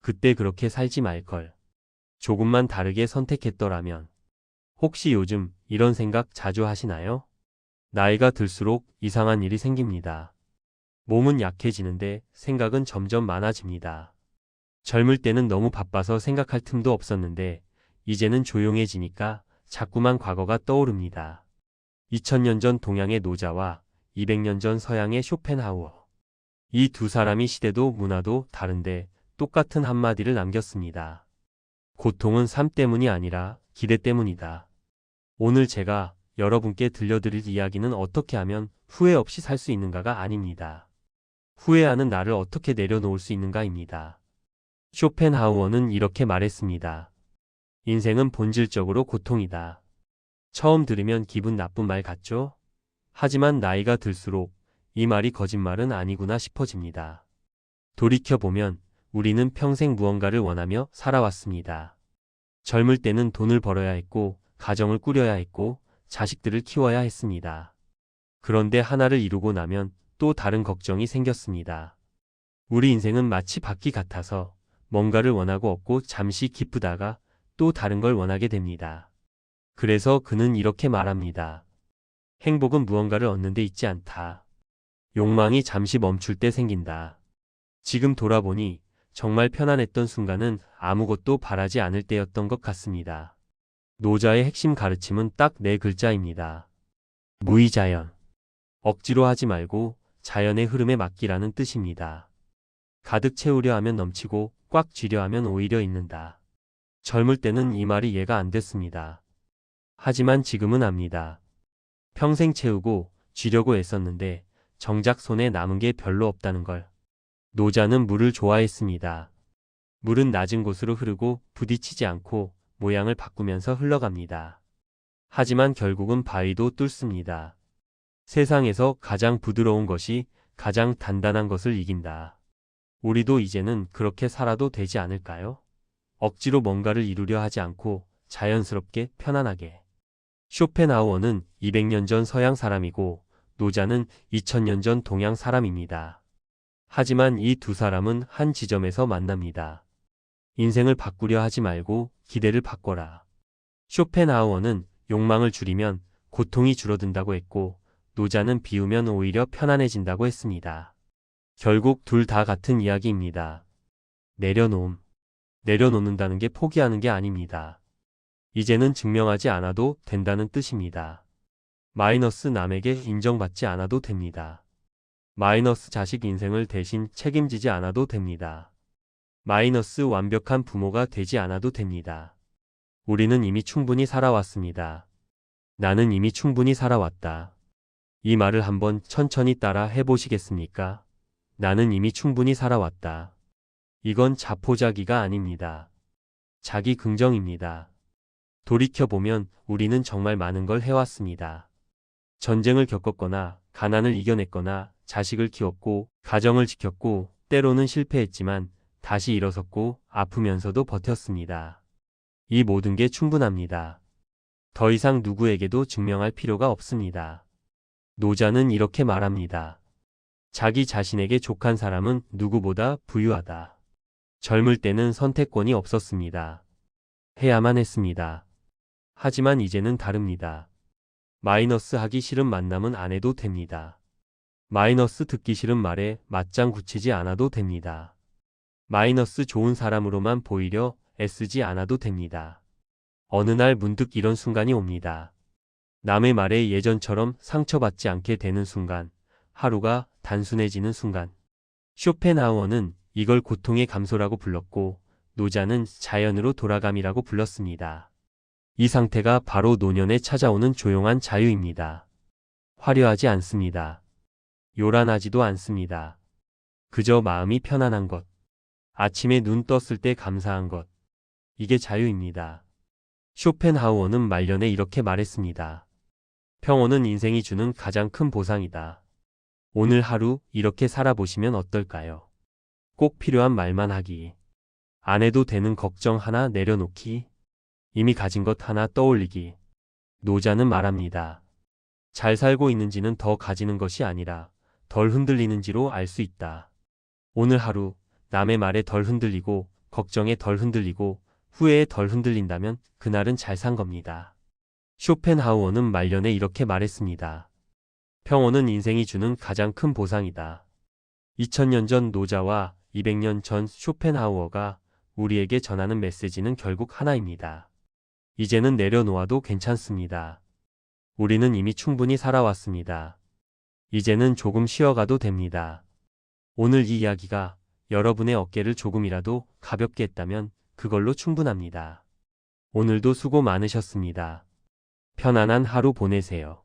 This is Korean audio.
그때 그렇게 살지 말걸. 조금만 다르게 선택했더라면. 혹시 요즘 이런 생각 자주 하시나요? 나이가 들수록 이상한 일이 생깁니다. 몸은 약해지는데 생각은 점점 많아집니다. 젊을 때는 너무 바빠서 생각할 틈도 없었는데 이제는 조용해지니까 자꾸만 과거가 떠오릅니다. 2000년 전 동양의 노자와 200년 전 서양의 쇼펜하우어. 이 두 사람이 시대도 문화도 다른데 똑같은 한마디를 남겼습니다. 고통은 삶 때문이 아니라 기대 때문이다. 오늘 제가 여러분께 들려드릴 이야기는 어떻게 하면 후회 없이 살 수 있는가가 아닙니다. 후회하는 나를 어떻게 내려놓을 수 있는가입니다. 쇼펜하우어는 이렇게 말했습니다. 인생은 본질적으로 고통이다. 처음 들으면 기분 나쁜 말 같죠? 하지만 나이가 들수록 이 말이 거짓말은 아니구나 싶어집니다. 돌이켜보면 우리는 평생 무언가를 원하며 살아왔습니다. 젊을 때는 돈을 벌어야 했고, 가정을 꾸려야 했고, 자식들을 키워야 했습니다. 그런데 하나를 이루고 나면 또 다른 걱정이 생겼습니다. 우리 인생은 마치 바퀴 같아서 뭔가를 원하고 얻고 잠시 기쁘다가 또 다른 걸 원하게 됩니다. 그래서 그는 이렇게 말합니다. 행복은 무언가를 얻는 데 있지 않다. 욕망이 잠시 멈출 때 생긴다. 지금 돌아보니 정말 편안했던 순간은 아무것도 바라지 않을 때였던 것 같습니다. 노자의 핵심 가르침은 딱 4글자입니다. 무의자연. 억지로 하지 말고 자연의 흐름에 맡기라는 뜻입니다. 가득 채우려 하면 넘치고 꽉 쥐려 하면 오히려 잃는다. 젊을 때는 이 말이 이해가 안 됐습니다. 하지만 지금은 압니다. 평생 채우고 쥐려고 애썼는데 정작 손에 남은 게 별로 없다는 걸. 노자는 물을 좋아했습니다. 물은 낮은 곳으로 흐르고 부딪히지 않고 모양을 바꾸면서 흘러갑니다. 하지만 결국은 바위도 뚫습니다. 세상에서 가장 부드러운 것이 가장 단단한 것을 이긴다. 우리도 이제는 그렇게 살아도 되지 않을까요? 억지로 뭔가를 이루려 하지 않고 자연스럽게 편안하게. 쇼펜하우어는 200년 전 서양 사람이고 노자는 2000년 전 동양 사람입니다. 하지만 이 두 사람은 한 지점에서 만납니다. 인생을 바꾸려 하지 말고 기대를 바꿔라. 쇼펜하우어는 욕망을 줄이면 고통이 줄어든다고 했고 노자는 비우면 오히려 편안해진다고 했습니다. 결국 둘 다 같은 이야기입니다. 내려놓음. 내려놓는다는 게 포기하는 게 아닙니다. 이제는 증명하지 않아도 된다는 뜻입니다. 마이너스 남에게 인정받지 않아도 됩니다. 마이너스 자식 인생을 대신 책임지지 않아도 됩니다. 마이너스 완벽한 부모가 되지 않아도 됩니다. 우리는 이미 충분히 살아왔습니다. 나는 이미 충분히 살아왔다. 이 말을 한번 천천히 따라 해보시겠습니까? 나는 이미 충분히 살아왔다. 이건 자포자기가 아닙니다. 자기 긍정입니다. 돌이켜보면 우리는 정말 많은 걸 해왔습니다. 전쟁을 겪었거나 가난을 이겨냈거나 자식을 키웠고 가정을 지켰고 때로는 실패했지만 다시 일어섰고 아프면서도 버텼습니다. 이 모든 게 충분합니다. 더 이상 누구에게도 증명할 필요가 없습니다. 노자는 이렇게 말합니다. 자기 자신에게 족한 사람은 누구보다 부유하다. 젊을 때는 선택권이 없었습니다. 해야만 했습니다. 하지만 이제는 다릅니다. 마이너스 하기 싫은 만남은 안 해도 됩니다. 마이너스 듣기 싫은 말에 맞장 구치지 않아도 됩니다. 마이너스 좋은 사람으로만 보이려 애쓰지 않아도 됩니다. 어느 날 문득 이런 순간이 옵니다. 남의 말에 예전처럼 상처받지 않게 되는 순간, 하루가 단순해지는 순간. 쇼펜하우어는 이걸 고통의 감소라고 불렀고 노자는 자연으로 돌아감이라고 불렀습니다. 이 상태가 바로 노년에 찾아오는 조용한 자유입니다. 화려하지 않습니다. 요란하지도 않습니다. 그저 마음이 편안한 것. 아침에 눈 떴을 때 감사한 것. 이게 자유입니다. 쇼펜하우어는 말년에 이렇게 말했습니다. 평온은 인생이 주는 가장 큰 보상이다. 오늘 하루 이렇게 살아보시면 어떨까요? 꼭 필요한 말만 하기. 안 해도 되는 걱정 하나 내려놓기. 이미 가진 것 하나 떠올리기. 노자는 말합니다. 잘 살고 있는지는 더 가지는 것이 아니라 덜 흔들리는지로 알 수 있다. 오늘 하루 남의 말에 덜 흔들리고 걱정에 덜 흔들리고 후회에 덜 흔들린다면 그날은 잘 산 겁니다. 쇼펜하우어는 말년에 이렇게 말했습니다. 평온은 인생이 주는 가장 큰 보상이다. 2000년 전 노자와 200년 전 쇼펜하우어가 우리에게 전하는 메시지는 결국 하나입니다. 이제는 내려놓아도 괜찮습니다. 우리는 이미 충분히 살아왔습니다. 이제는 조금 쉬어가도 됩니다. 오늘 이 이야기가 여러분의 어깨를 조금이라도 가볍게 했다면 그걸로 충분합니다. 오늘도 수고 많으셨습니다. 편안한 하루 보내세요.